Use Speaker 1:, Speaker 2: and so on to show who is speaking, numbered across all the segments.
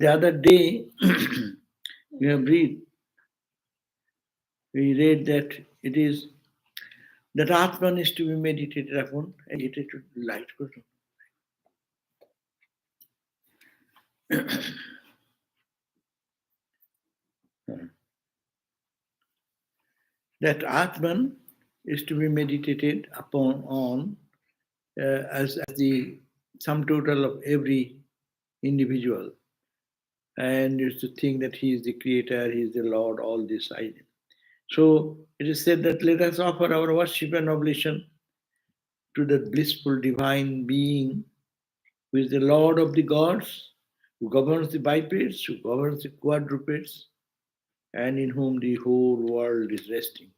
Speaker 1: The other day, we read that it is that Atman is to be meditated upon and it is to be light. That Atman is to be meditated upon on as the sum total of every individual, and is to think that he is the creator, he is the Lord, all this idea. So it is said that let us offer our worship and oblation to that blissful divine being who is the Lord of the gods, who governs the bipeds, who governs the quadrupeds, and in whom the whole world is resting.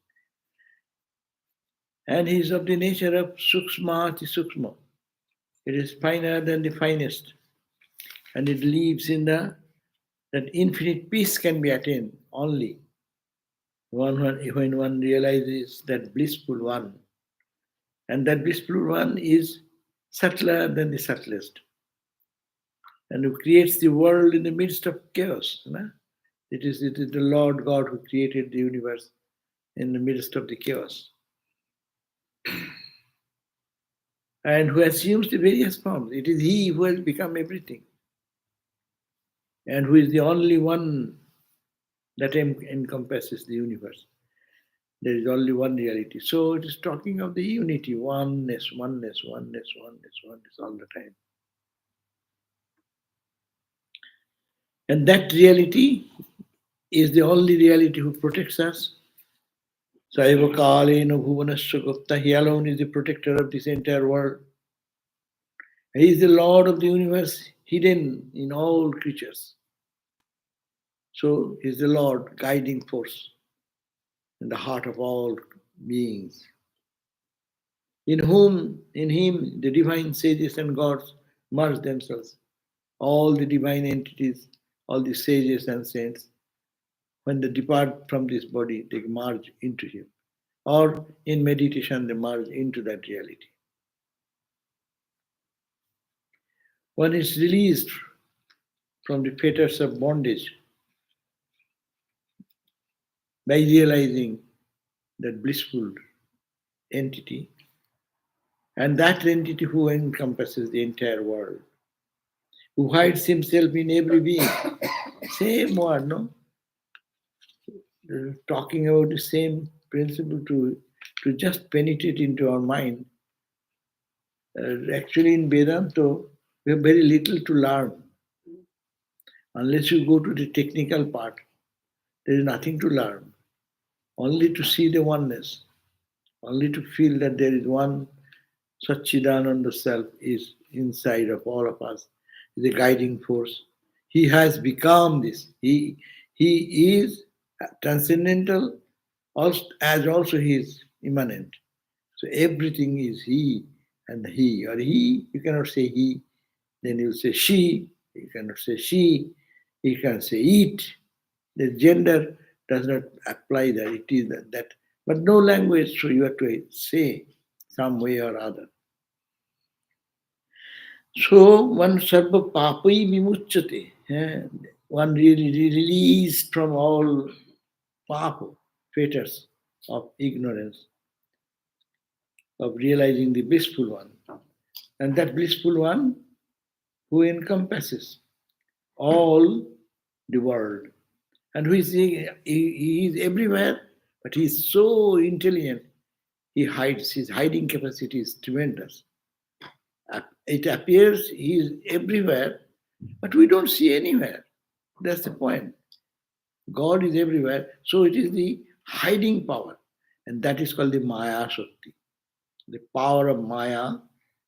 Speaker 1: And he is of the nature of Sukshma Ati Sukshma. It is finer than the finest. And it lives in that infinite peace can be attained only when one realizes that blissful one. And that blissful one is subtler than the subtlest. And who creates the world in the midst of chaos. It is the Lord God who created the universe in the midst of the chaos. And who assumes the various forms. It is He who has become everything. And who is the only one that encompasses the universe. There is only one reality. So it is talking of the unity, oneness, oneness, oneness, oneness, oneness all the time. And that reality is the only reality who protects us. Saiva Kalena Bhuvanasya Gupta, He alone is the protector of this entire world. He is the Lord of the universe, hidden in all creatures. So He is the Lord, guiding force in the heart of all beings. In Him, the divine sages and gods merge themselves. All the divine entities, all the sages and saints, when they depart from this body, they merge into Him. Or in meditation, they merge into that reality. One is released from the fetters of bondage by realizing that blissful entity, and that entity who encompasses the entire world, who hides himself in every being. Same word, no? Talking about the same principle to just penetrate into our mind. Actually, in Vedanta, we have very little to learn. Unless you go to the technical part, there is nothing to learn. Only to see the oneness, only to feel that there is one Satchidananda Self is inside of all of us, is a guiding force. He has become this. He is transcendental as also He is immanent. So everything is He and He. Or He, you cannot say He, then you say she, you cannot say she, you can say it. The gender does not apply there, it is that. But no language, so you have to say some way or other. So one sarva papai vimuchyate, one really released from all papa, fetters of ignorance, of realizing the blissful one. And that blissful one who encompasses all the world. And who is he is everywhere, but he is so intelligent. He hides, his hiding capacity is tremendous. It appears he is everywhere, but we don't see anywhere. That's the point. God is everywhere, so it is the hiding power, and that is called the Maya Shakti. The power of Maya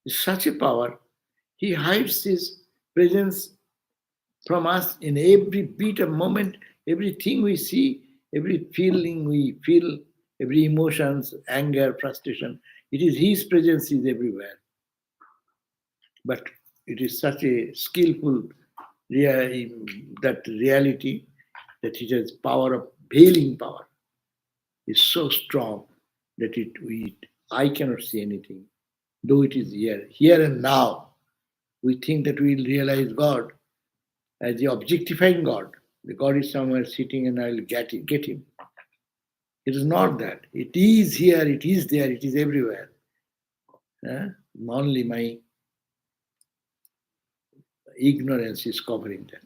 Speaker 1: is such a power, he hides his presence from us in every beat of moment, everything we see, every feeling we feel, every emotions, anger, frustration. It is his presence is everywhere. But it is such a skillful that reality that it has power of veiling power is so strong that I cannot see anything, though it is here and now. We think that we will realize God, as the objectifying God. The God is somewhere sitting and I'll get him. It is not that. It is here, it is there, it is everywhere. Only my ignorance is covering that.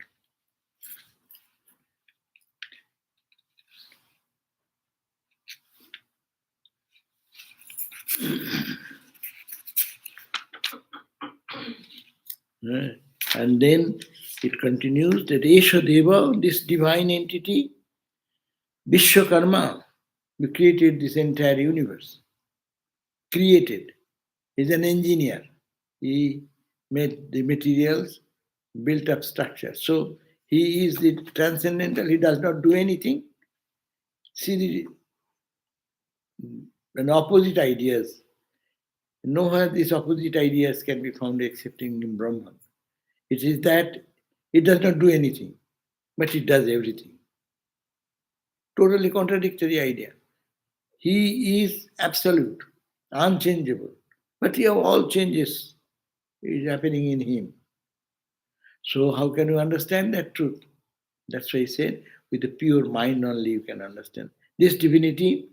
Speaker 1: And then it continues that Esha Deva, this divine entity, Vishwakarma, who created this entire universe, created. He's an engineer. He made the materials, built up structure. So he is the transcendental. He does not do anything. See an opposite ideas. Nowhere these opposite ideas can be found except in Brahman. It is that it does not do anything, but it does everything. Totally contradictory idea. He is absolute, unchangeable, but here all changes is happening in him. So how can you understand that truth? That's why he said, with the pure mind only you can understand. This divinity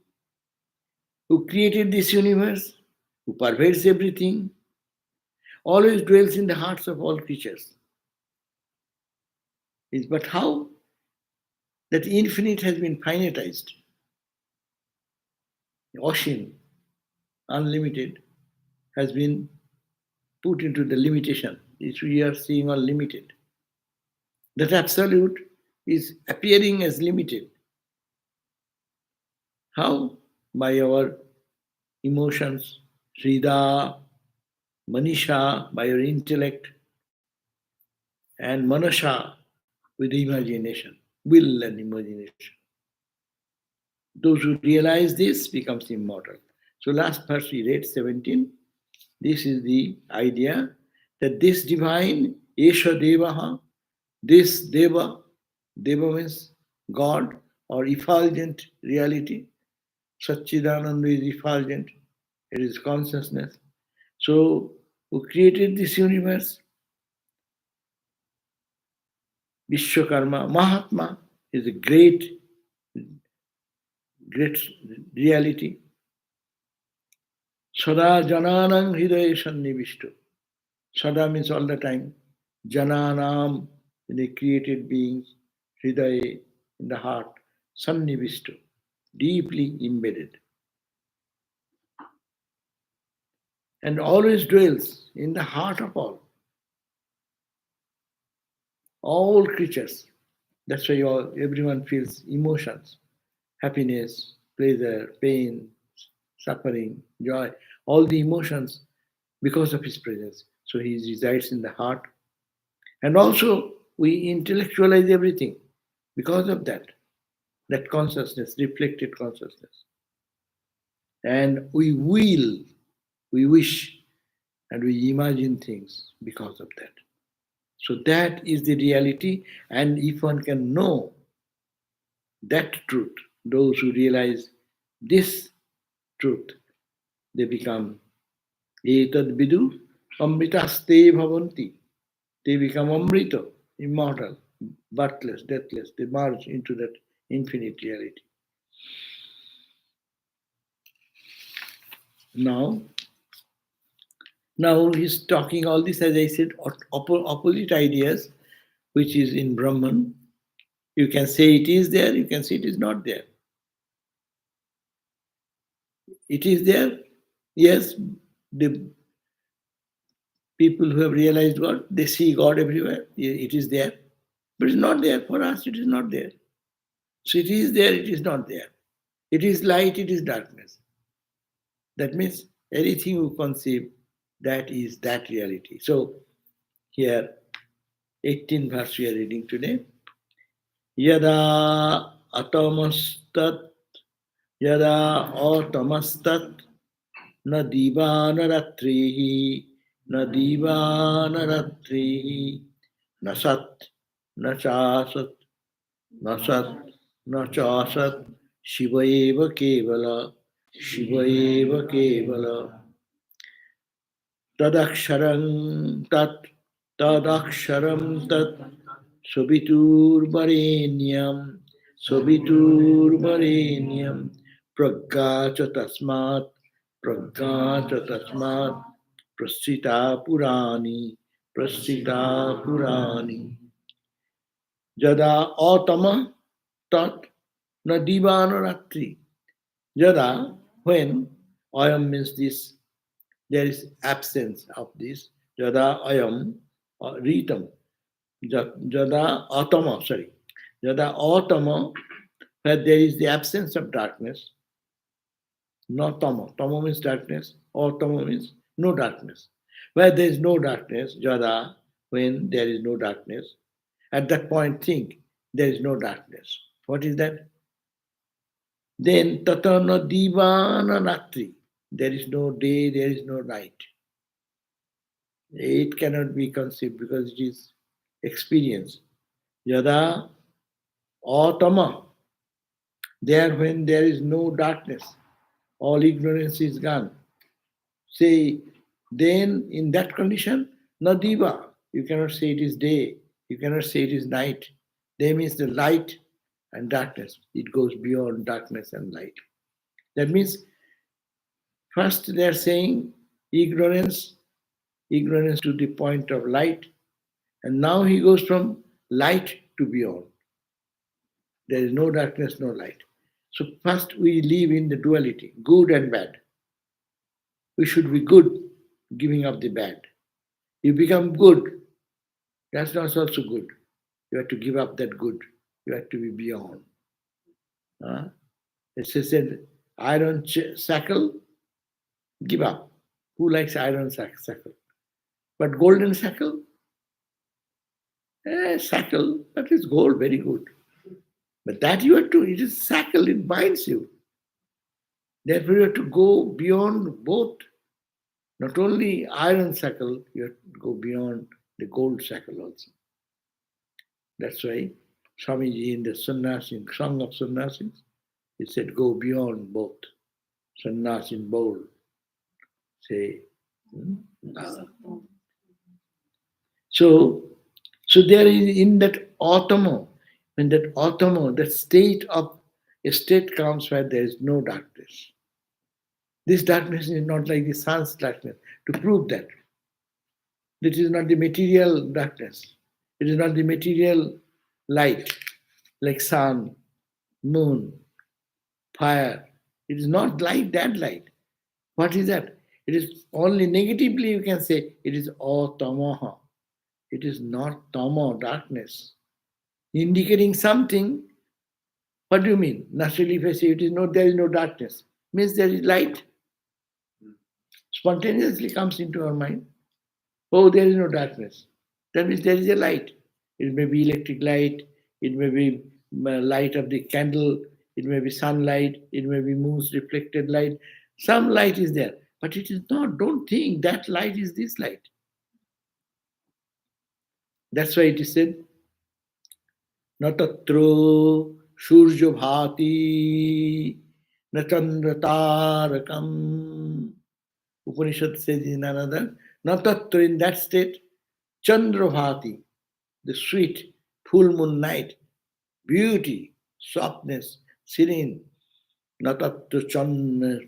Speaker 1: who created this universe, who pervades everything, always dwells in the hearts of all creatures. But how? That infinite has been finitized. Ocean, unlimited, has been put into the limitation. Which we are seeing all limited. That absolute is appearing as limited. How? By our emotions, Srida, Manisha, by your intellect, and Manasha, with imagination, will and imagination. Those who realize this becomes immortal. So last verse we read, 17, this is the idea that this divine, Esha Devaha, this Deva, Deva means God or effulgent reality. Satchidananda is effulgent, it is consciousness. So, who created this universe? Vishwakarma, Mahatma is a great reality. Sada Jananam Hridaya Sannivishtu. Sada means all the time. Jananam, the created beings, Hridaya, in the heart, Sannivishtu, deeply embedded. And always dwells in the heart of all creatures. That's why everyone feels emotions, happiness, pleasure, pain, suffering, joy, all the emotions because of his presence. So he resides in the heart. And also we intellectualize everything because of that consciousness, reflected consciousness. And we wish, and we imagine things because of that. So that is the reality, and if one can know that truth, those who realize this truth, they become etad vidu amritaste bhavanti. They become amrita, immortal, birthless, deathless. They merge into that infinite reality. Now he's talking all this, as I said, opposite ideas, which is in Brahman. You can say it is there, you can say it is not there. It is there, yes, the people who have realized God, they see God everywhere, it is there. But it's not there for us, it is not there. So it is there, it is not there. It is light, it is darkness. That means anything you conceive, that is that reality. So here, 18th verse we are reading today. Yada atamastat, yada atamastat, na diva na ratrihi, na diva na ratrihi, na sat, na chasat, na sat, na chasat, shiva eva kevala, shiva eva kevala. Tadaksharam tat, tadaksharam tat, Sobiturvarenyam, Sobiturvarenyam, Praggacha Tasmat, Praggacha Tasmat, Prasita Purani, Prasita Purani. Jada Atama Tat Nadivana Ratri. Jada, when ayam means this, there is absence of this. Jada ayam, ritam. Jada atama, sorry. Jada atama, where there is the absence of darkness, not tama. Tama means darkness, or tama means no darkness. Where there is no darkness, jada, when there is no darkness, at that point think there is no darkness. What is that? Then tatana divana natri. There is no day, there is no night. It cannot be conceived because it is experience. Yada atama. There when there is no darkness, all ignorance is gone. Say, then in that condition, nadiva. You cannot say it is day. You cannot say it is night. Day means the light and darkness. It goes beyond darkness and light. That means first they are saying ignorance, ignorance to the point of light, and now he goes from light to beyond. There is no darkness, no light. So first we live in the duality, good and bad. We should be good, giving up the bad. You become good, that's not also good. You have to give up that good. You have to be beyond. It said, iron shackle, give up. Who likes iron shackle? But golden shackle, shackle, that is gold, very good. But that you have to, it is shackle, it binds you. Therefore, you have to go beyond both. Not only iron shackle, you have to go beyond the gold shackle also. That's why Swamiji in the Sannyasi, Song of Sannyasis, he said, go beyond both. Sannyas in bold. Say, So there is in that automo, when that automo, that state of a state comes where there is no darkness. This darkness is not like the sun's darkness. To prove that, this is not the material darkness. It is not the material light, like sun, moon, fire. It is not like that light. What is that? It is only negatively you can say it is atamaha. It is not tama, darkness. Indicating something. What do you mean? Naturally, if I say it is no, there is no darkness, means there is light. Spontaneously comes into our mind. Oh, there is no darkness. That means there is a light. It may be electric light, it may be light of the candle, it may be sunlight, it may be moon's reflected light. Some light is there, but it is not. Don't think that light is this light. That's why it is said, Natatro Shurjo Bhati Nachandratarakam. Upanishad says in another, Natatra, in that state, Chandra Bhati, the sweet full moon night, beauty, softness, serene. Natatra Chandra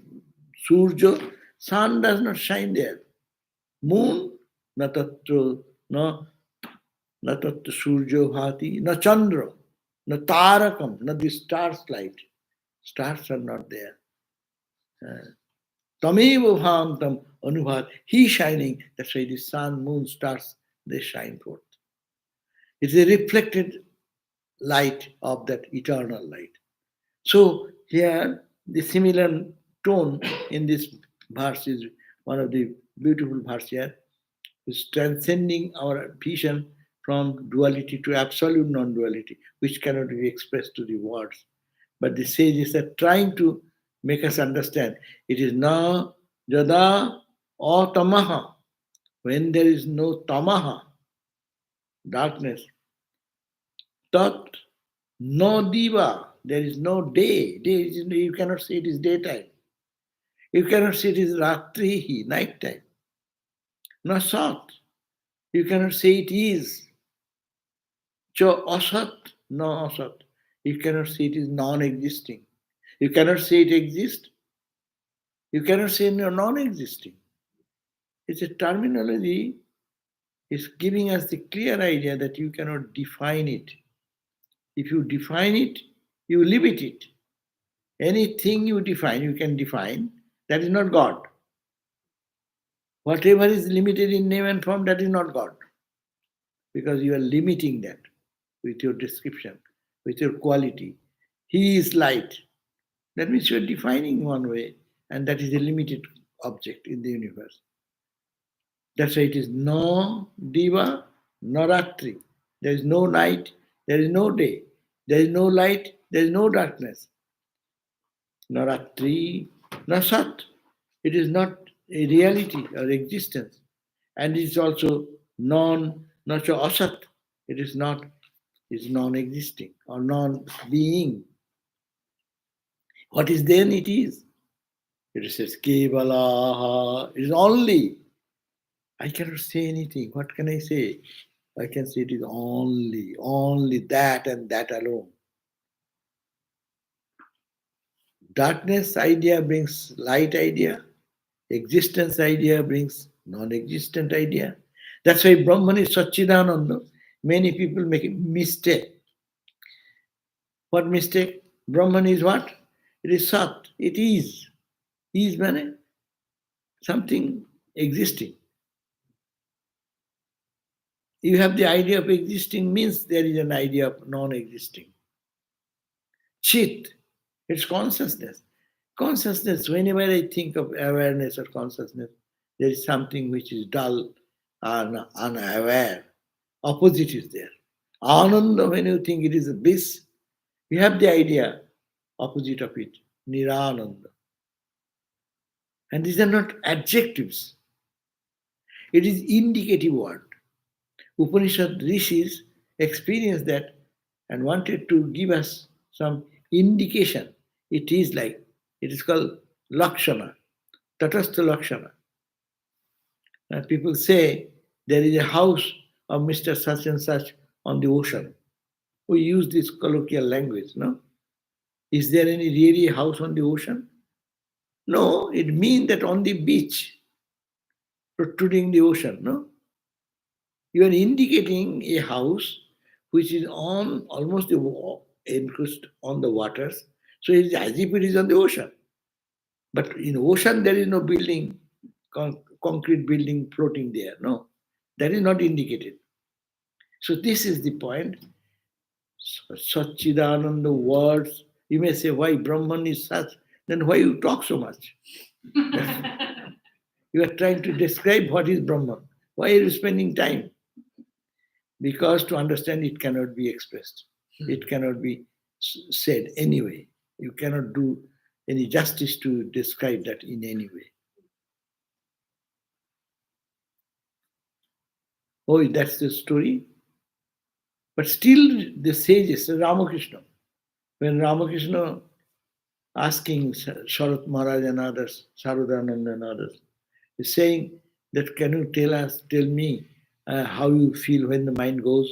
Speaker 1: Surjo, sun does not shine there. Moon, Natatra, no, Natatra Surjo Bhati, na Chandra, na Tarakam, na the stars light. Stars are not there. Tameva Bhantam Anubhat, he shining. That's why the sun, moon, stars, they shine forth. It's a reflected light of that eternal light. So here, the similar tone in this verse is one of the beautiful verse here, is transcending our vision from duality to absolute non-duality, which cannot be expressed to the words. But the sages are trying to make us understand. It is na jada or tamaha. When there is no tamaha, darkness, tat no diva, there is no day. Day is, you cannot say it is daytime. You cannot say it is ratrihi, night time. No sat. You cannot say it is. Cho asat, no asat. You cannot say it is non-existing. You cannot say it exists. You cannot say no non-existing. It's a terminology. It's giving us the clear idea that you cannot define it. If you define it, you limit it. Anything you define, you can define. That is not God. Whatever is limited in name and form, that is not God. Because you are limiting that with your description, with your quality. He is light. That means you are defining one way, and that is a limited object in the universe. That's why it is no diva, no ratri. There is no night, there is no day. There is no light, there is no darkness. No ratri, no sat. It is not a reality or existence. And it is also not so asat. It is not, is non-existing or non-being. What is then it is? It says Kevalaha. It is only. I cannot say anything. What can I say? I can say it is only that and that alone. Darkness idea brings light idea. Existence idea brings non-existent idea. That's why Brahman is Satchidananda. Many people make a mistake. What mistake? Brahman is what? It is Sat. It is. Is means something existing. You have the idea of existing means there is an idea of non-existing. Chit, it's consciousness. Consciousness, whenever I think of awareness or consciousness, there is something which is dull and unaware. Opposite is there. Ananda, when you think it is a bliss, you have the idea, opposite of it, Nirananda. And these are not adjectives. It is indicative word. Upanishad rishis experienced that and wanted to give us some indication. It is like, it is called Lakshana, Tatastha Lakshana. And people say there is a house of Mr. Such and such on the ocean. We use this colloquial language, no? Is there any really house on the ocean? No, it means that on the beach, protruding the ocean, no? You are indicating a house which is on almost the encroached on the waters. So it is as if it is on the ocean. But in ocean there is no building, concrete building floating there. No, that is not indicated. So this is the point. Satchidananda words. You may say, why Brahman is such? Then why you talk so much? You are trying to describe what is Brahman. Why are you spending time? Because to understand it cannot be expressed. It cannot be said anyway. You cannot do any justice to describe that in any way. Oh, that's the story. But still the sages, Ramakrishna, when Ramakrishna asking Sharat Maharaj and others, Sarudananda and others, is saying that can you tell me how you feel when the mind goes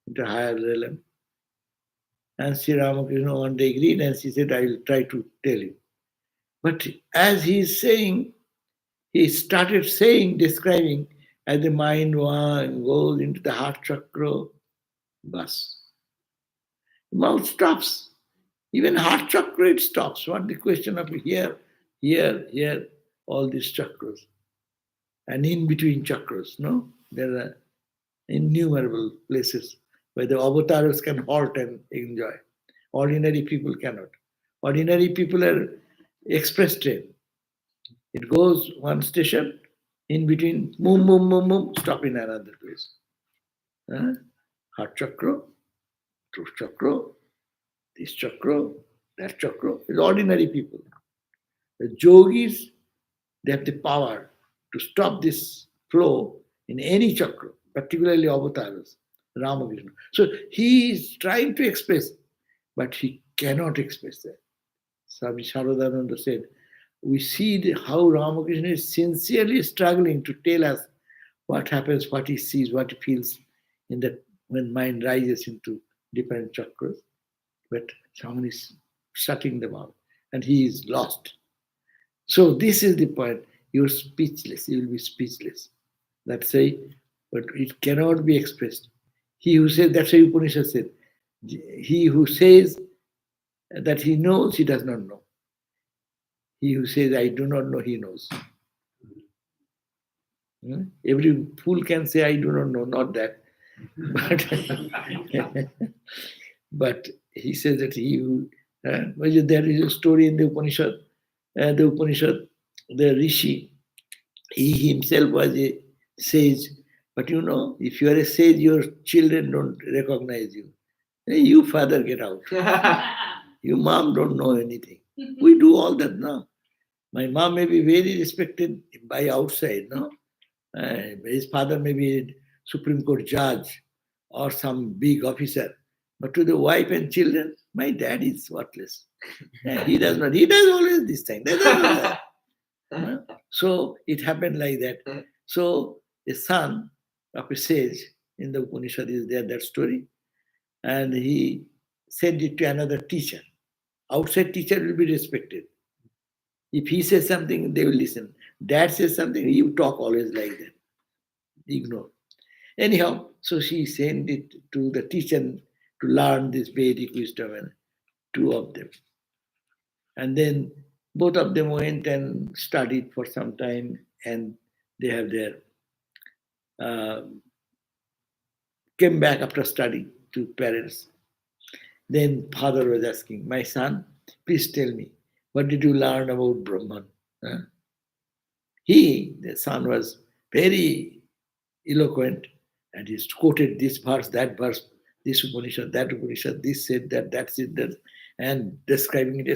Speaker 1: into higher realm? And Sri Ramakrishna one day agreed and she said, I will try to tell you. But as he is saying, he started saying, describing, as the mind goes into the heart chakra, bas. The mouth stops. Even heart chakra, it stops. What the question of here, all these chakras. And in between chakras, no? There are innumerable places where the avatars can halt and enjoy. Ordinary people cannot. Ordinary people are express train. It goes one station, in between, boom, stop in another place. Heart chakra, truth chakra, this chakra, that chakra. It's ordinary people. The yogis, they have the power to stop this flow in any chakra, particularly avatars, Ramakrishna. So he is trying to express, but he cannot express that. Swami Sharadananda said, we see how Ramakrishna is sincerely struggling to tell us what happens, what he sees, what he feels in that when mind rises into different chakras, but someone is shutting them out and he is lost. So this is the point. You're speechless. You will be speechless. That's why, but it cannot be expressed. He who says, that's why Upanishad said, he who says that he knows, he does not know. He who says, I do not know, he knows. Every fool can say, I do not know, not that. But, but he says that he who, there is a story in the Upanishad, the Rishi, he himself was a sage. But if you are a sage, your children don't recognize you. Hey, you father, get out. You mom don't know anything. We do all that now. My mom may be very respected by outside, no? His father may be a Supreme Court judge or some big officer. But to the wife and children, my dad is worthless. He does not. He does always this thing. So it happened like that. So a son of a sage in the Upanishad is there, that story. And he sent it to another teacher. Outside teacher will be respected. If he says something, they will listen. Dad says something, you talk always like that. Ignore. Anyhow, so she sent it to the teacher to learn this Vedic wisdom, and two of them. And then both of them went and studied for some time, and they have their came back after study to parents. Then father was asking, my son, please tell me, what did you learn about Brahman? The son was very eloquent, and he quoted this verse, this Upanishad, that Upanishad, this said that, that said that, and describing.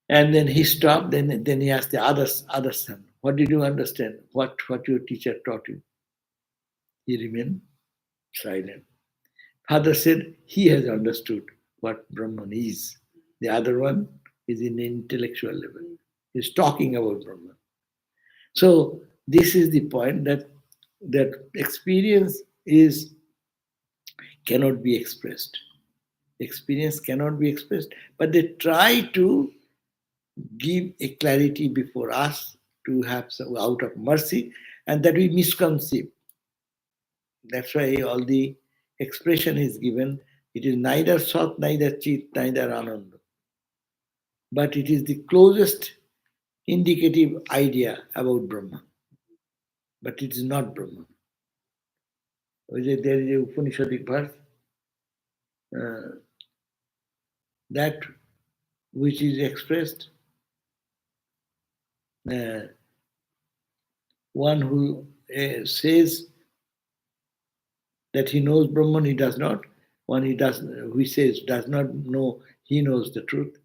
Speaker 1: And then he stopped, then he asked the other son, what did you understand? What your teacher taught you? He remained silent. Father said he has understood what Brahman is. The other one is in the intellectual level. He's talking about Brahman. So this is the point, that experience cannot be expressed. Experience cannot be expressed, but they try to give a clarity before us to have some, out of mercy, and that we misconceive. That's why all the expression is given. It is neither Sat, neither Chit, neither Ananda. But it is the closest indicative idea about Brahman. But it is not Brahman. There is a Upanishadic verse that which is expressed, one who says that he knows Brahman, he does not. One who says does not know, he knows the truth.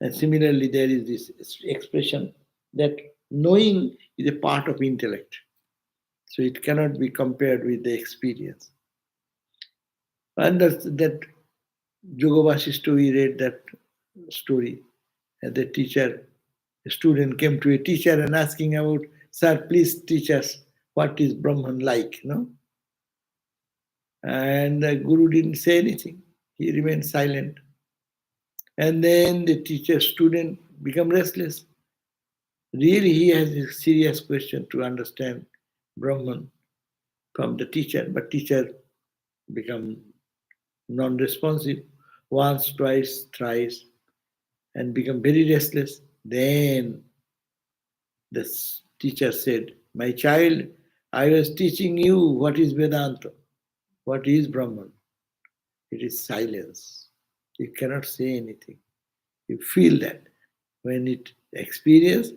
Speaker 1: And similarly, there is this expression that knowing is a part of intellect. So it cannot be compared with the experience. And that Yoga Vasishta, we read that story. The student came to a teacher and asking about, sir, please teach us what is Brahman like, no? And the Guru didn't say anything. He remained silent. And then the student become restless. Really, he has a serious question to understand Brahman from the teacher, but teacher become non-responsive once, twice, thrice, and become very restless. Then the teacher said, my child, I was teaching you what is Vedanta, what is Brahman. It is silence. You cannot say anything. You feel that when it experience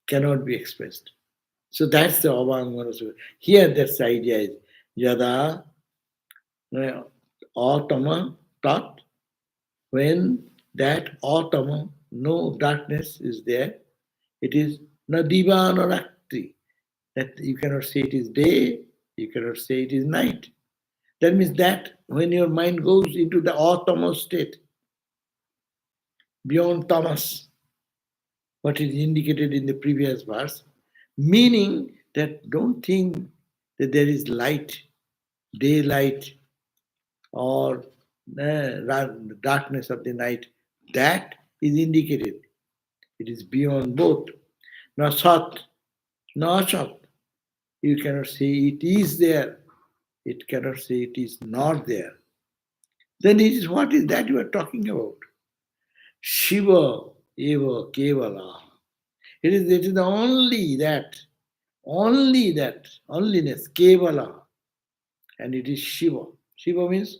Speaker 1: cannot be expressed. So that's the Avangmanasura. Here that's the idea is Yada Atama Tat, when that Atama, no darkness is there, it is Nadiva Narakti. That you cannot say it is day, you cannot say it is night. That means that when your mind goes into the Atama state, beyond tamas, what is indicated in the previous verse, meaning that don't think that there is light, daylight, or darkness of the night, that is indicated. It is beyond both. Na sat, na asat. You cannot say it is there. It cannot say it is not there. Then it is what is that you are talking about? Shiva eva kevala. It is only that, onlyness, kevala, and it is Shiva. Shiva means,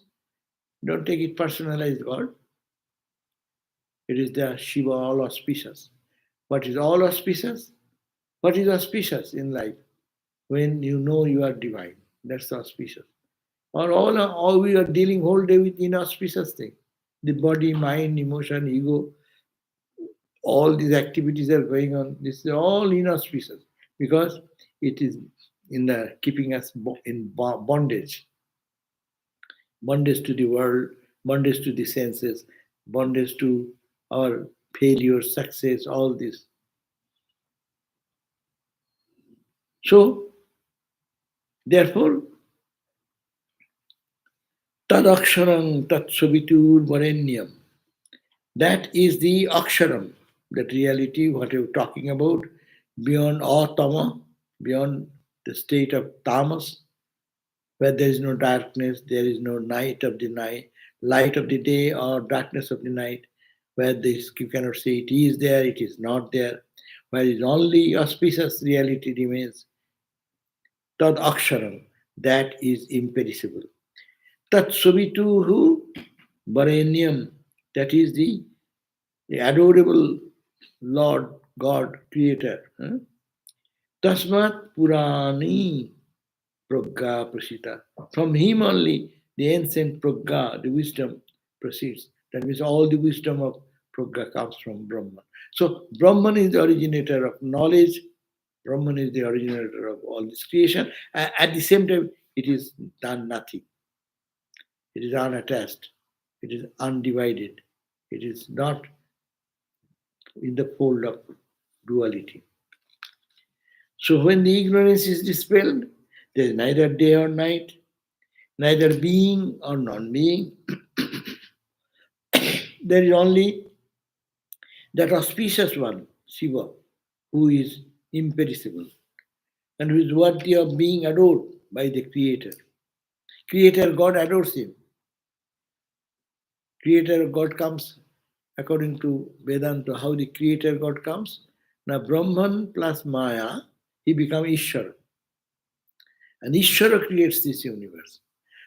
Speaker 1: don't take it personalized God. It is the Shiva all auspicious. What is all auspicious? What is auspicious in life? When you know you are divine. That's auspicious. Or all we are dealing whole day with inauspicious thing. The body, mind, emotion, ego, all these activities are going on. This is all inauspicious because it is in the keeping us in bondage. Bondage to the world, bondage to the senses, bondage to our failure, success, all this. So, therefore, tad aksharam tat subitur varenyam. That is the aksharam, that reality, what you're talking about, beyond atama, beyond the state of tamas, where there is no darkness, there is no night of the night, light of the day or darkness of the night, where this you cannot say it is there, it is not there, where it only auspicious reality remains. Tad aksharam, that is imperishable. Tat subituhu varenyam, that is the adorable Lord, God, Creator. Tasmat Purani Pragga Prasita. From him only the ancient Pragga, the wisdom, proceeds. That means all the wisdom of Pragga comes from Brahman. So Brahman is the originator of knowledge. Brahman is the originator of all this creation. At the same time, it is done nothing. It is unattached. It is undivided. It is not in the fold of duality. So when the ignorance is dispelled, there is neither day or night, neither being or non-being. There is only that auspicious one, Shiva, who is imperishable and who is worthy of being adored by the Creator. Creator God adores him. Creator God comes according to Vedanta, how the Creator God comes. Now Brahman plus Maya, he becomes Ishvara. And Ishvara creates this universe.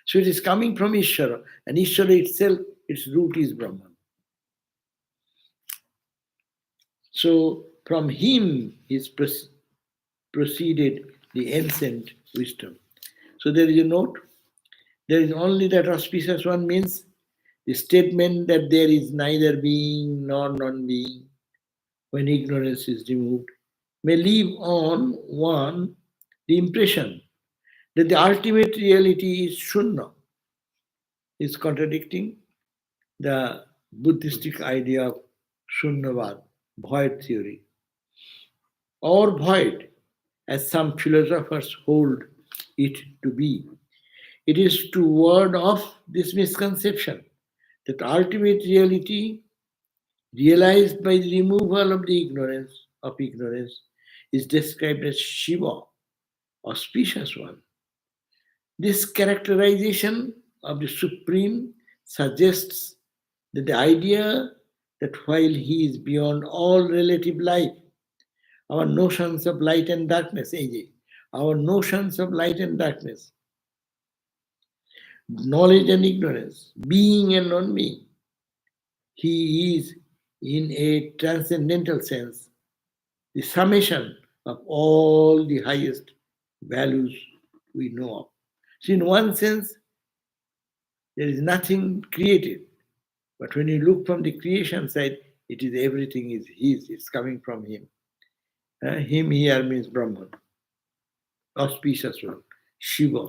Speaker 1: So it is coming from Ishvara, and Ishvara itself, its root is Brahman. So from him is proceeded the ancient wisdom. So there is a note. There is only that auspicious one, means the statement that there is neither being nor non-being when ignorance is removed may leave on one the impression that the ultimate reality is Shunya, is contradicting the Buddhistic idea of Shunyavad, void theory, or void, as some philosophers hold it to be. It is to ward off this misconception that ultimate reality, realized by the removal of the ignorance, is described as Shiva, auspicious one. This characterization of the Supreme suggests that the idea that while he is beyond all relative life, our notions of light and darkness, our notions of light and darkness, knowledge and ignorance, being and non-being, he is, in a transcendental sense, the summation of all the highest values we know of. So in one sense, there is nothing created. But when you look from the creation side, it is everything is his, it's coming from him. Him here means Brahman, auspicious one, Shiva.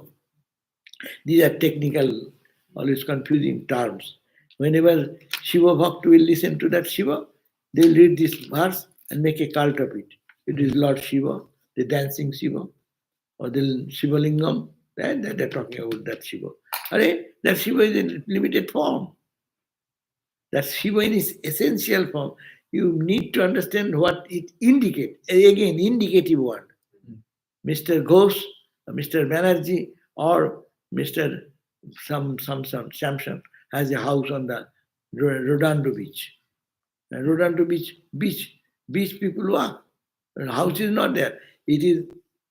Speaker 1: These are technical, always confusing terms. Whenever Shiva Bhakt will listen to that Shiva, they will read this verse and make a cult of it. It is Lord Shiva, the dancing Shiva, or the Shivalingam, that they're talking about that Shiva. That Shiva is in limited form. That Shiva in its essential form. You need to understand what it indicates. Again, indicative word. Mr. Ghosh, Mr. Banerjee, or Mr. Some Samson has a house on the Rodando beach. Rodando beach people walk. The house is not there. It is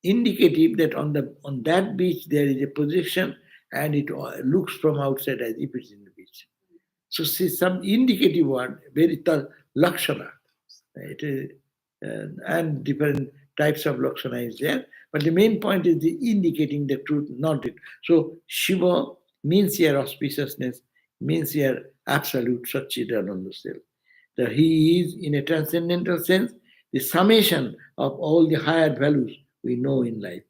Speaker 1: indicative that on that beach there is a projection and it looks from outside as if it's in the beach. So see some indicative word, very lakshana. It is, and different types of lakshana is there. But the main point is the indicating the truth, not it. So Shiva means here auspiciousness, means here absolute Satchidananda self. That he is, in a transcendental sense, the summation of all the higher values we know in life.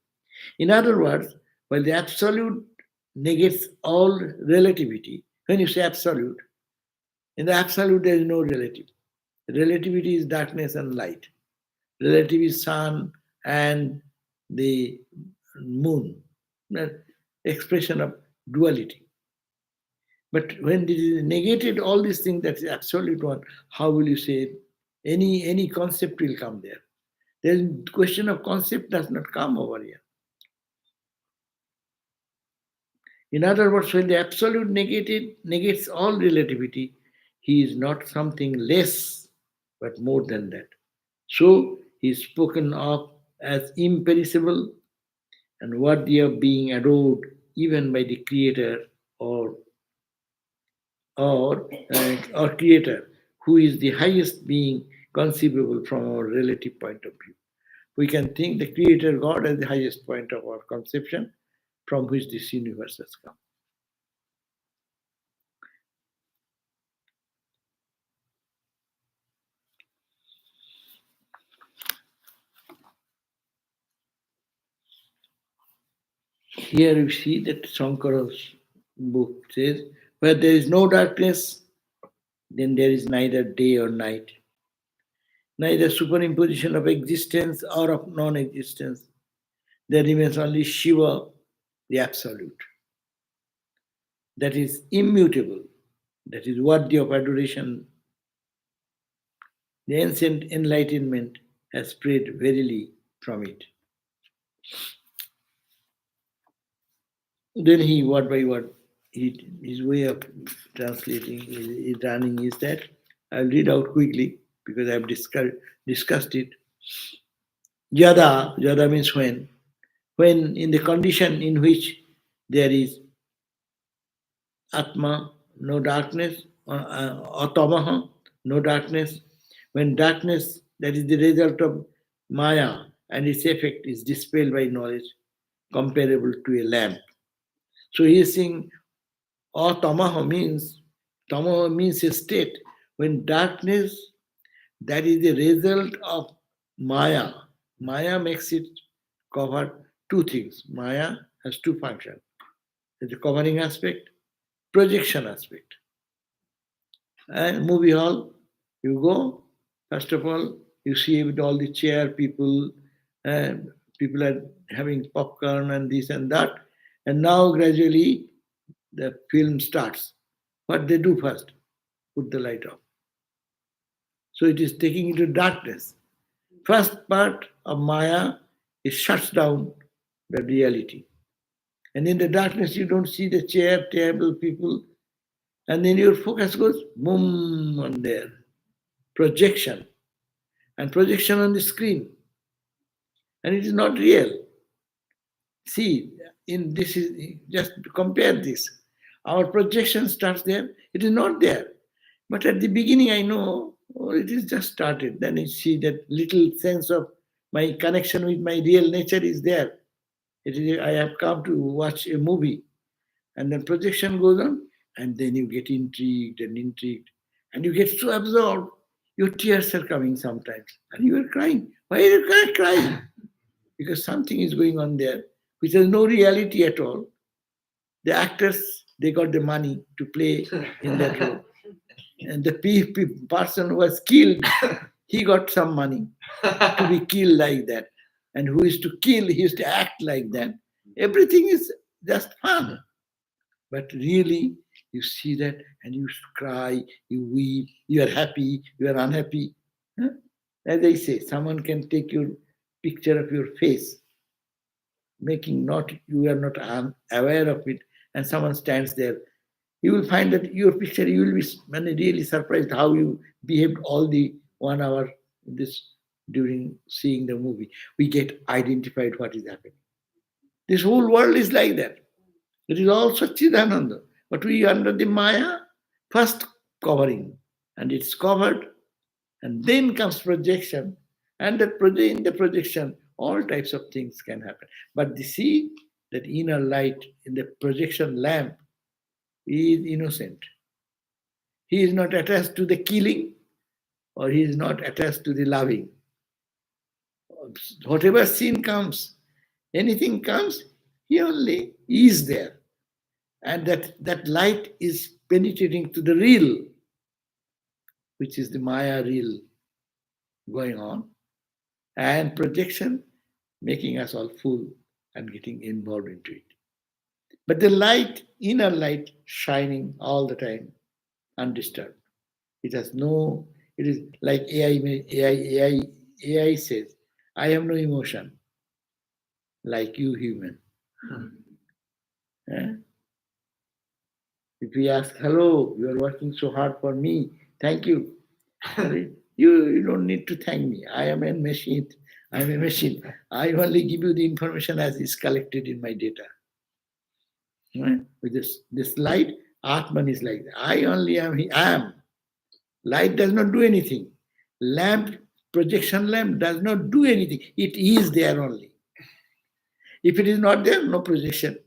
Speaker 1: In other words, while the absolute negates all relativity, when you say absolute, in the absolute there is no relative. Relativity is darkness and light. Relative is sun and the moon. Expression of duality. But when it is negated, all these things that is absolute one, how will you say it? Any concept will come there. The question of concept does not come over here. In other words, when the absolute negates all relativity, he is not something less, but more than that. So he is spoken of as imperishable and worthy of being adored even by the Creator or Creator, who is the highest being conceivable from our relative point of view. We can think the Creator God as the highest point of our conception from which this universe has come. Here you see that Shankara's book says, where there is no darkness, then there is neither day or night, neither superimposition of existence or of non existence. There remains only Shiva, the Absolute. That is immutable, that is worthy of adoration. The ancient enlightenment has spread verily from it. Then he, word by word, his way of translating, his running is that I'll read out quickly because I've discussed it. Yada means when in the condition in which there is Atma, no darkness, Atamaha, no darkness, when darkness, that is the result of Maya and its effect, is dispelled by knowledge, comparable to a lamp. So he is saying, Tamaha means a state when darkness, that is the result of Maya. Maya makes it cover two things. Maya has two functions. There's the covering aspect, projection aspect. And movie hall, you go, first of all, you see with all the chair people, and people are having popcorn and this and that. And now gradually the film starts. What they do first? Put the light off. So it is taking into darkness. First part of Maya, it shuts down the reality. And in the darkness, you don't see the chair, table, people. And then your focus goes boom on there. Projection. And projection on the screen. And it is not real. See, in this is just compare this. Our projection starts there. It is not there. But at the beginning, I know it is just started. Then I see that little sense of my connection with my real nature is there. It is, I have come to watch a movie. And then projection goes on. And then you get intrigued. And you get so absorbed. Your tears are coming sometimes. And you are crying. Why are you crying? Because something is going on there, which has no reality at all. The actors, they got the money to play in that role. And the person who was killed, he got some money to be killed like that. and who is to kill, he used to act like that. Everything is just fun. But really, you see that and you cry, you weep, you are happy, you are unhappy. Huh? As I say, someone can take your picture of your face, making not you are not aware of it, and someone stands there. You will find that your picture, you will be really surprised how you behaved all the 1 hour this during seeing the movie. We get identified what is happening. This whole world is like that. It is all Satchidananda. But we under the Maya, first covering, and it's covered, and then comes projection, and in the projection, all types of things can happen. But the see that inner light in the projection lamp is innocent. He is not attached to the killing, or he is not attached to the loving. Whatever sin comes, anything comes, he only is there. And that light is penetrating to the real, which is the Maya real going on, and projection making us all full and getting involved into it. But the light, inner light, shining all the time, undisturbed. It has no, it is like AI says, I have no emotion like you human. Eh? If we ask, hello, you are working so hard for me, thank you. You don't need to thank me. I am a machine. I am a machine. I only give you the information as is collected in my data. Right? With this light, Atman is like that. I only am. Light does not do anything. Lamp, projection lamp does not do anything. It is there only. If it is not there, no projection.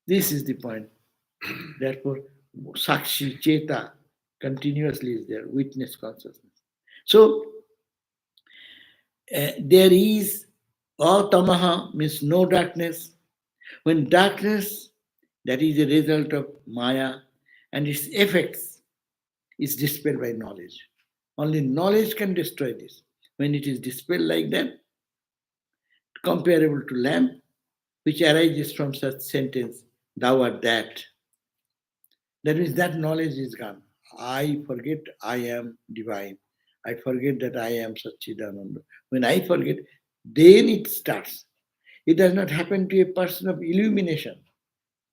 Speaker 1: This is the point. Therefore, Sakshi, Cheta, continuously is there, witness consciousness. So, there is Atamaha, means no darkness. When darkness, that is a result of Maya, and its effects is dispelled by knowledge. Only knowledge can destroy this. When it is dispelled like that, comparable to lamp, which arises from such sentence, thou art that. That means that knowledge is gone. I forget I am divine. I forget that I am Satchidananda. When I forget, then it starts. It does not happen to a person of illumination.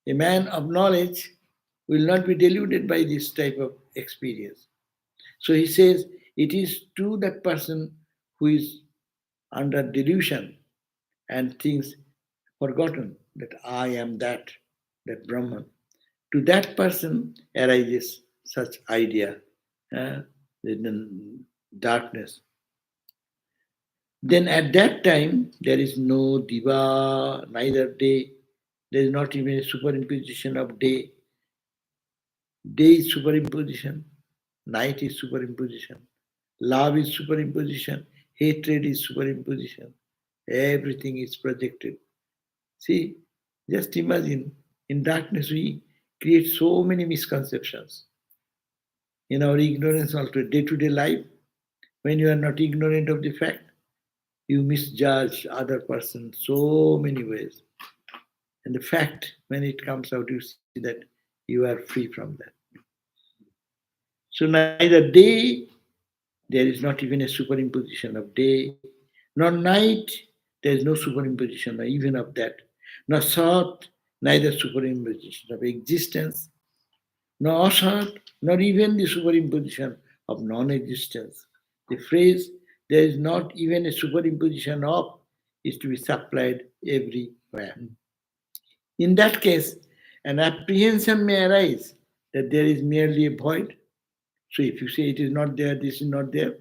Speaker 1: A man of knowledge will not be deluded by this type of experience. So he says, it is to that person who is under delusion and thinks forgotten that I am that Brahman. To that person arises such idea, the darkness. Then at that time, there is no diva, neither day. There is not even a superimposition of day. Day is superimposition, night is superimposition, love is superimposition, hatred is superimposition. Everything is projected. See, just imagine, in darkness we create so many misconceptions. In our ignorance also, day-to-day life, when you are not ignorant of the fact, you misjudge other person so many ways. And the fact, when it comes out, you see that you are free from that. So neither day, there is not even a superimposition of day, nor night, there is no superimposition even of that, nor Sat, neither superimposition of existence, nor Asat, nor even the superimposition of non-existence. The phrase, there is not even a superimposition of, is to be supplied everywhere. In that case, an apprehension may arise that there is merely a void. So if you say it is not there, this is not there,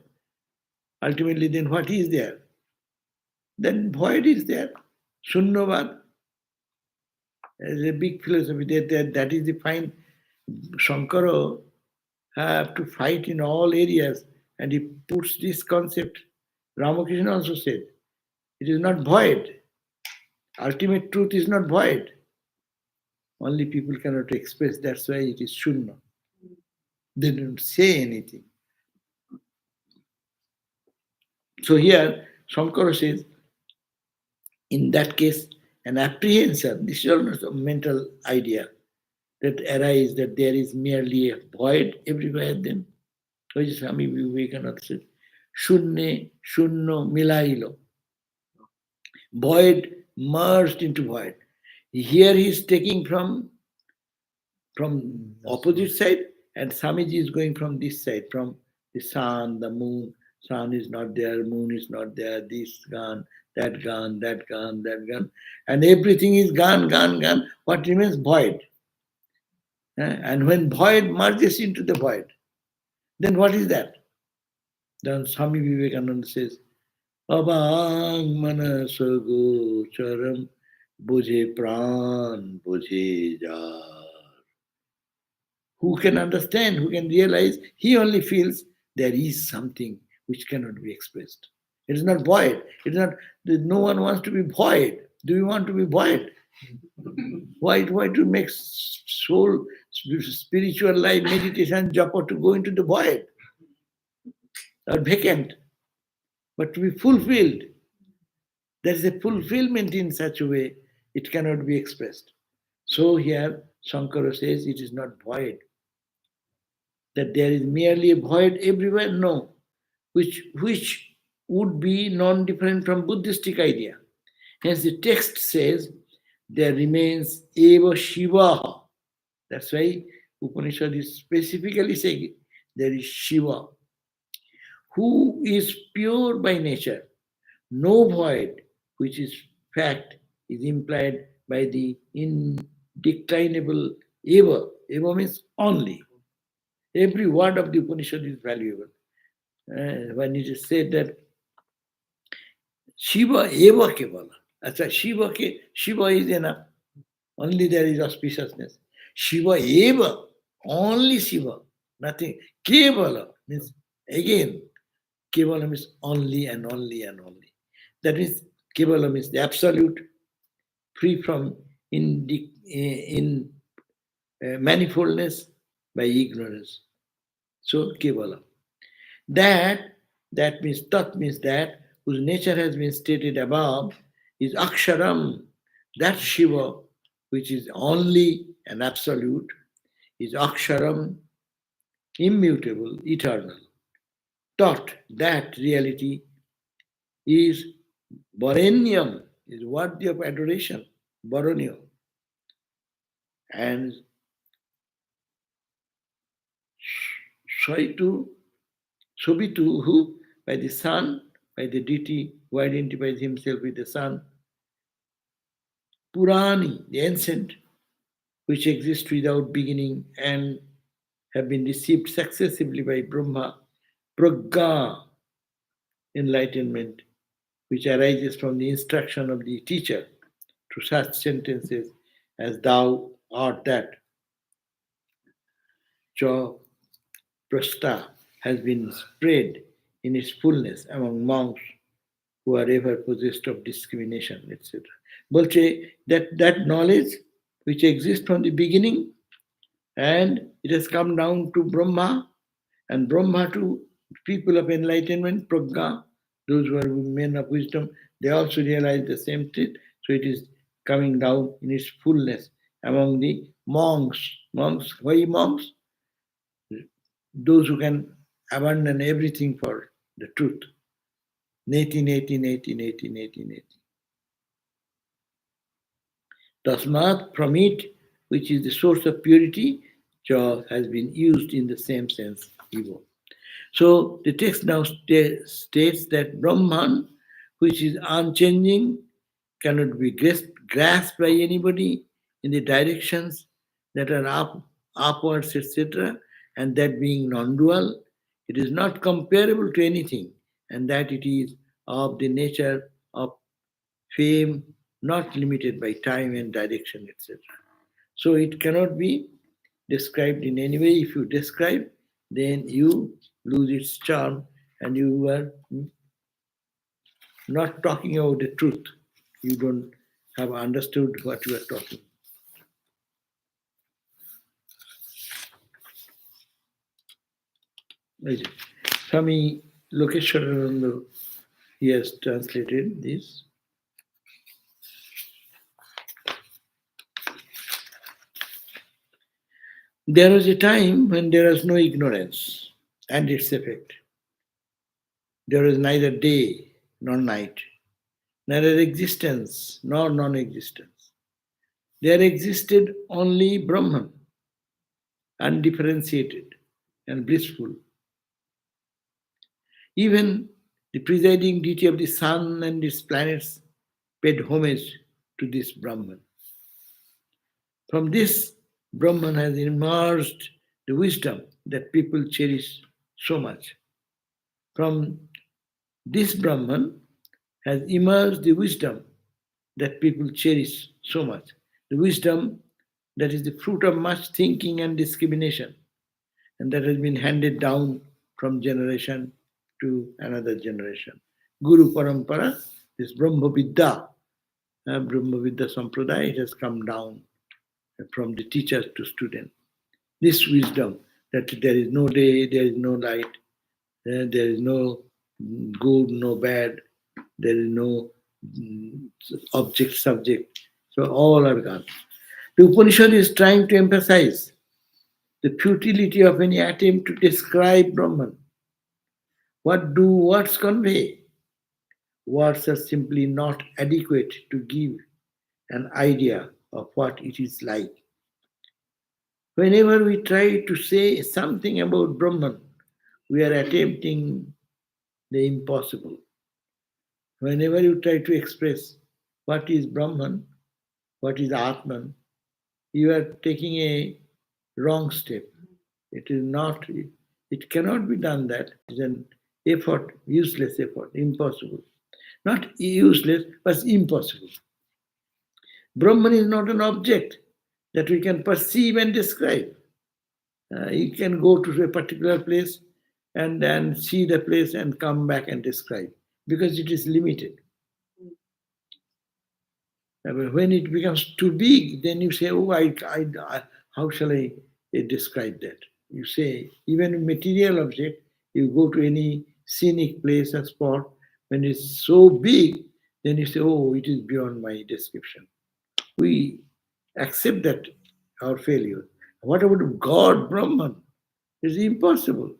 Speaker 1: ultimately then what is there? Then void is there. Shunyavad is a big philosophy. That is the fine. Shankara have to fight in all areas, and he puts this concept. Ramakrishna also said, it is not void. Ultimate truth is not void. Only people cannot express, that's why it is shunya. They don't say anything. So here, Shankara says, in that case, an apprehension, this is almost a mental idea that arises that there is merely a void everywhere then. Which is Swami Vivekananda said, Shunne, Shunno, Milailo. Void merged into void. Here he is taking from opposite side, and Swamiji is going from this side, from the sun, the moon. Sun is not there, moon is not there, this gone, that gone, that gone, that gone. And everything is gone, gone, gone. What remains? Void. And when void merges into the void, then what is that? Then Swami Vivekananda says, Abang manasago charam bujhe pran bujhe jar. Who can understand, who can realize, he only feels there is something which cannot be expressed. It is not void. It is not, no one wants to be void. Do you want to be void? Why to make soul, spiritual life, meditation, japa to go into the void or vacant, but to be fulfilled? There is a fulfillment in such a way, it cannot be expressed. So here, Shankara says it is not void. That there is merely a void everywhere? No. Which would be non-different from Buddhistic idea. Hence the text says, there remains eva Shiva. That's why Upanishad is specifically saying there is Shiva, who is pure by nature. No void, which is fact, is implied by the indeclinable eva. Eva means only. Every word of the Upanishad is valuable. When it is said that Shiva eva kevala. Acha, Shiva is enough. Only there is auspiciousness. Shiva eva, only Shiva, nothing. Kevala means again, Kevala means only and only and only. That means Kevala means the absolute, free from in manifoldness by ignorance. So Kevala. That means Tat means that whose nature has been stated above is Aksharam. That Shiva, which is only and absolute, is Aksharam, immutable, eternal. Tat, that reality is Varenyam, is worthy of adoration, Varanya. And Shaitu, Sobitu, who by the sun, by the deity who identifies himself with the sun, Purani, the ancient, which exist without beginning and have been received successively by Brahma, Pragga, enlightenment, which arises from the instruction of the teacher to such sentences as thou art that. Cha Prasta has been spread in its fullness among monks who are ever possessed of discrimination, etc. বলছে that knowledge which exists from the beginning, and it has come down to Brahma, and Brahma to people of enlightenment, Pragya, those who are men of wisdom, they also realize the same truth. So it is coming down in its fullness among the monks. Monks, why monks? Those who can abandon everything for the truth. Neti, neti, neti, neti, neti, neti. Tasmat, from it, which is the source of purity, cha has been used in the same sense, Evo. So the text now states that Brahman, which is unchanging, cannot be grasped by anybody in the directions that are upwards, etc., and that being non-dual, it is not comparable to anything, and that it is of the nature of fame, not limited by time and direction, etc. So it cannot be described in any way. If you describe, then you lose its charm and you are not talking about the truth. You don't have understood what you are talking. Swami Lokeshwarananda he has translated this. There was a time when there was no ignorance and its effect. There was neither day nor night, neither existence nor non existence. There existed only Brahman, undifferentiated and blissful. Even the presiding deity of the sun and its planets paid homage to this Brahman. From this, Brahman has emerged the wisdom that people cherish so much. From this Brahman has emerged the wisdom that people cherish so much. The wisdom that is the fruit of much thinking and discrimination, and that has been handed down from generation to another generation. Guru Parampara, this Brahma Vidya, Brahma Vidya Sampradaya, it has come down from the teachers to students. This wisdom that there is no day, there is no night, there is no good, no bad, there is no object, subject. So all are gone. The Upanishad is trying to emphasize the futility of any attempt to describe Brahman. What do words convey? Words are simply not adequate to give an idea of what it is like. Whenever we try to say something about Brahman, we are attempting the impossible. Whenever you try to express what is Brahman, what is Atman, you are taking a wrong step. It is not, it cannot be done that. It is an effort, useless effort, impossible. Not useless, but impossible. Brahman is not an object that we can perceive and describe. You can go to a particular place and then see the place and come back and describe because it is limited. But when it becomes too big, then you say, oh, how shall I describe that? You say, even a material object, you go to any scenic place or spot, when it's so big, then you say, oh, it is beyond my description. We accept that our failure. What about God, Brahman? It's impossible.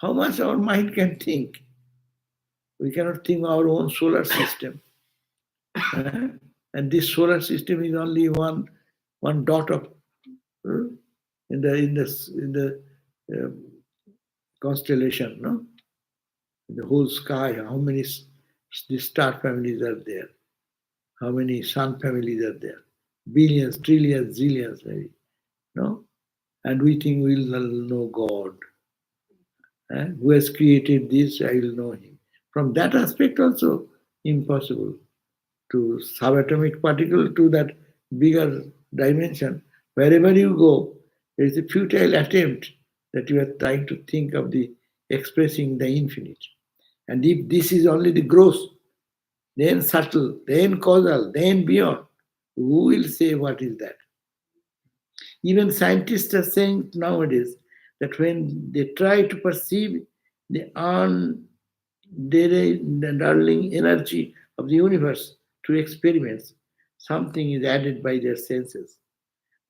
Speaker 1: How much our mind can think? We cannot think our own solar system. And this solar system is only one dot of in the constellation, no? In the whole sky, how many the star families are there? How many sun families are there? Billions, trillions, zillions, maybe, no? And we think we'll know God. Who has created this? I will know Him. From that aspect, also impossible. To subatomic particle to that bigger dimension, wherever you go, there is a futile attempt that you are trying to think of the expressing the infinite. And if this is only the gross, then subtle, then causal, then beyond, who will say what is that? Even scientists are saying nowadays that when they try to perceive the darling energy of the universe through experiments, something is added by their senses.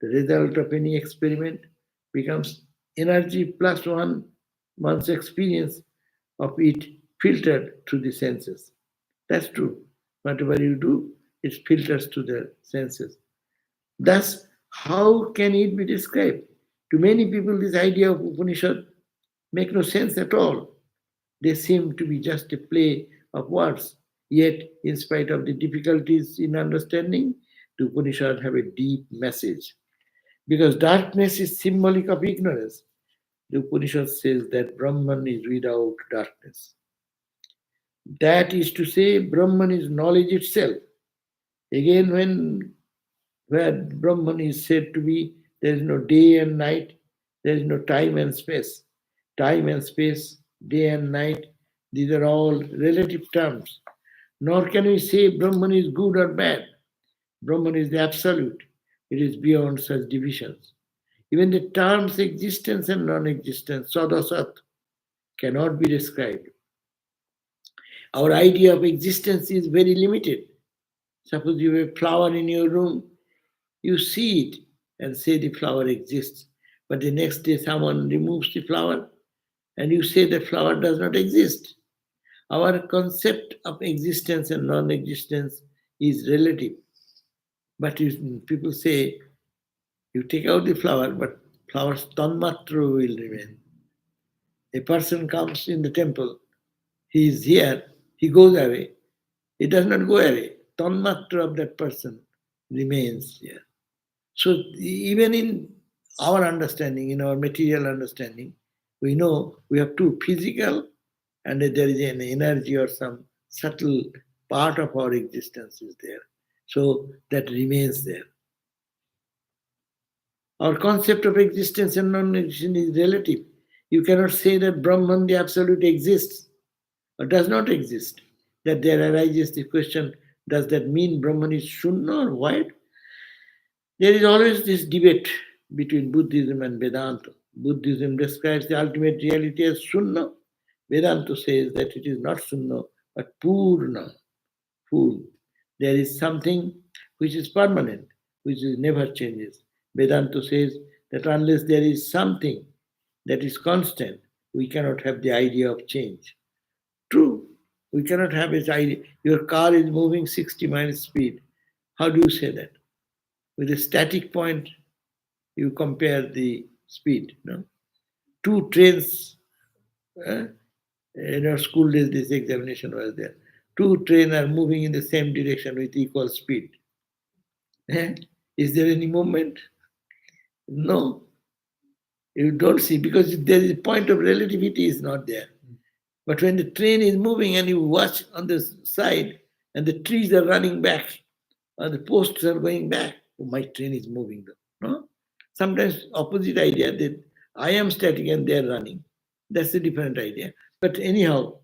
Speaker 1: The result of any experiment becomes energy plus one's experience of it filtered through the senses. That's true. Whatever you do, it filters to the senses. Thus, how can it be described? To many people, this idea of Upanishad make no sense at all. They seem to be just a play of words. Yet, in spite of the difficulties in understanding, the Upanishad have a deep message. Because darkness is symbolic of ignorance, the Upanishad says that Brahman is without darkness. That is to say, Brahman is knowledge itself. Again, where Brahman is said to be, there is no day and night, there is no time and space. Time and space, day and night, these are all relative terms. Nor can we say Brahman is good or bad. Brahman is the absolute. It is beyond such divisions. Even the terms existence and non existence, sadasat, cannot be described. Our idea of existence is very limited. Suppose you have a flower in your room, you see it and say the flower exists. But the next day someone removes the flower and you say the flower does not exist. Our concept of existence and non existence is relative. But people say you take out the flower, but flower's tanmatra will remain. A person comes in the temple, he is here, he goes away. He does not go away. Tanmatra of that person remains here. So even in our understanding, in our material understanding, we know we have two, physical and there is an energy or some subtle part of our existence is there. So that remains there. Our concept of existence and non-existence is relative. You cannot say that Brahman, the absolute, exists or does not exist. That there arises the question, does that mean Brahman is Shunya or void? There is always this debate between Buddhism and Vedanta. Buddhism describes the ultimate reality as Shunya. Vedanta says that it is not Shunya but Purna, full. There is something which is permanent, which is never changes. Vedanta says that unless there is something that is constant, we cannot have the idea of change. True, we cannot have its idea. Your car is moving 60 miles speed. How do you say that? With a static point, you compare the speed. No? Two trains, in our school days, this examination was there. Two trains are moving in the same direction with equal speed. Eh? Is there any movement? No, you don't see because there is a point of relativity is not there. But when the train is moving and you watch on the side and the trees are running back or the posts are going back, oh, my train is moving though. No? Sometimes opposite idea that I am static and they are running. That's a different idea. But anyhow,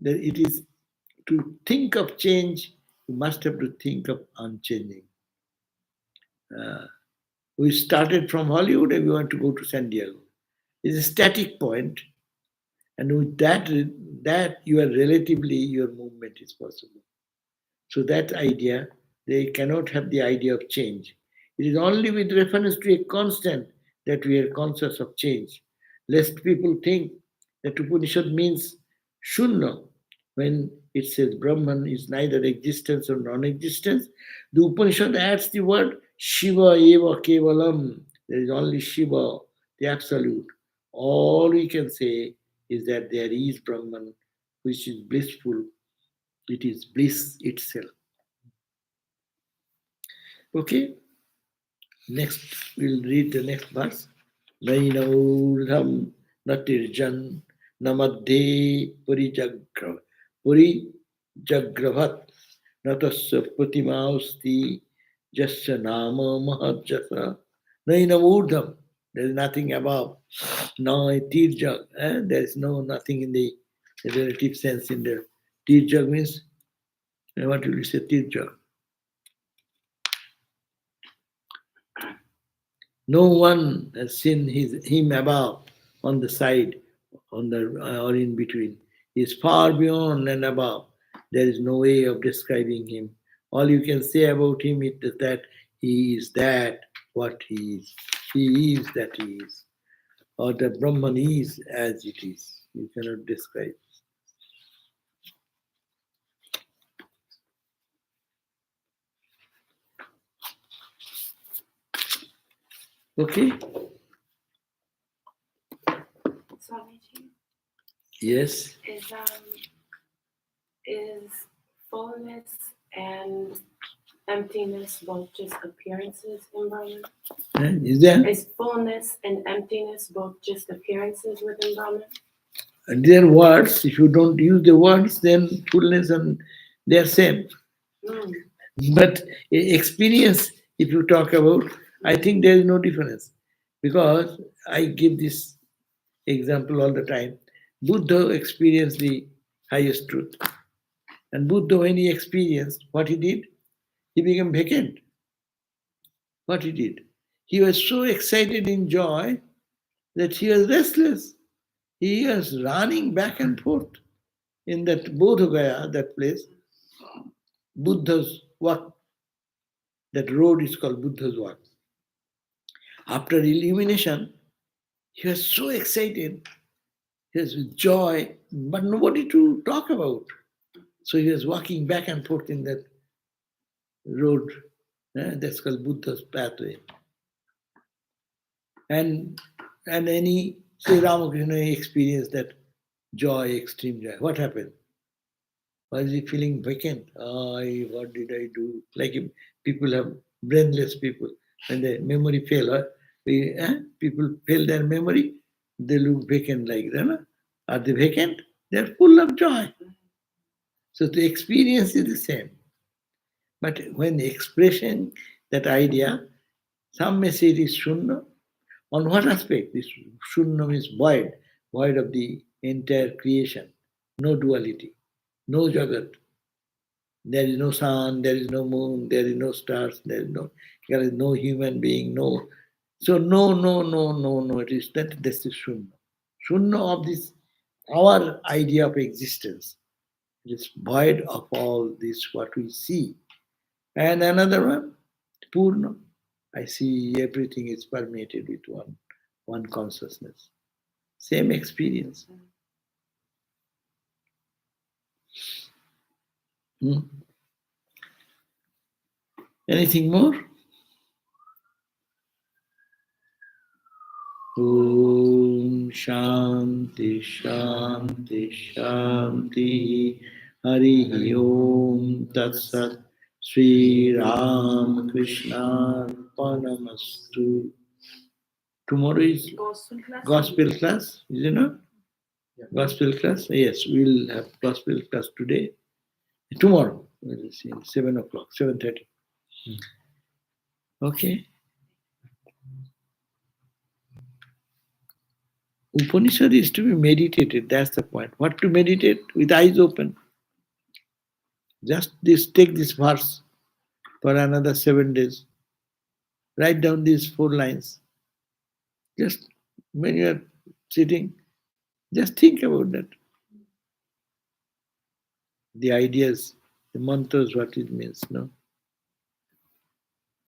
Speaker 1: that it is to think of change, you must have to think of unchanging. Uh, we started from Hollywood and we want to go to San Diego. It's a static point, and with that you are relatively your movement is possible. So that idea, they cannot have the idea of change. It is only with reference to a constant that we are conscious of change. Lest people think that Upanishad means Shunya when it says Brahman is neither existence or non-existence. The Upanishad adds the word Shiva eva kevalam. There is only Shiva, the absolute. All we can say is that there is Brahman, which is blissful. It is bliss itself. Okay, next we'll read the next verse. Nainaurdham natirjan namadde purijagravat natasya pratimausti jasya nama mahajasa. Nainaurdham, there is nothing above. No tirjag, there is no nothing in the relative sense in there. Tirjag means, what will you say tirjag? No one has seen him above, on the side, on the or in between. He is far beyond and above. There is no way of describing him. All you can say about him is that he is that what he is. He is that he is. Or the Brahman is as it is. You cannot describe. Okay?
Speaker 2: Swamiji,
Speaker 1: Yes.
Speaker 2: Is fullness and emptiness both just appearances in Brahman?
Speaker 1: Is there?
Speaker 2: Is fullness and emptiness both just appearances within Brahman?
Speaker 1: And their words, if you don't use the words, then fullness and they are same. But experience, if you talk about, I think there is no difference. Because I give this example all the time. Buddha experienced the highest truth. And Buddha, when he experienced what he did, he became vacant. What he did? He was so excited in joy that he was restless. He was running back and forth. in that Bodh Gaya, that place, Buddha's walk, that road is called Buddha's walk. After illumination, he was so excited, he was with joy, but nobody to talk about. So he was walking back and forth in that road. That's called Buddha's pathway. And any Sri Ramakrishna experienced that joy, extreme joy. What happened? Was he feeling vacant? What did I do? Like people have brainless people. When their memory fail, people fail their memory, they look vacant like that. Are they vacant? They're full of joy. So the experience is the same. But when expressing that idea, some may say it is shunya. On what aspect? This shunya means void, void of the entire creation, no duality, no jagat. There is no sun, there is no moon, there is no stars, there is no human being, no. So no, no, no, no, no. It is that this is shunya. Shunya of this our idea of existence. It is void of all this what we see. And another one, Purna. I see everything is permeated with one consciousness. Same experience. Hmm. Anything more? Om Shanti Shanti Shanti Hari Om Tat Sat Sri Ram Krishna Panamastu. Tomorrow is gospel class, is it not? Gospel class? Yes, we'll have gospel class today. Tomorrow, we'll see, 7 o'clock, 7:30. Okay. Upanishad is to be meditated, that's the point. What to meditate? With eyes open. Just take this verse for another 7 days. Write down these 4 lines. Just when you are sitting, just think about that. The ideas, the mantras, what it means, no?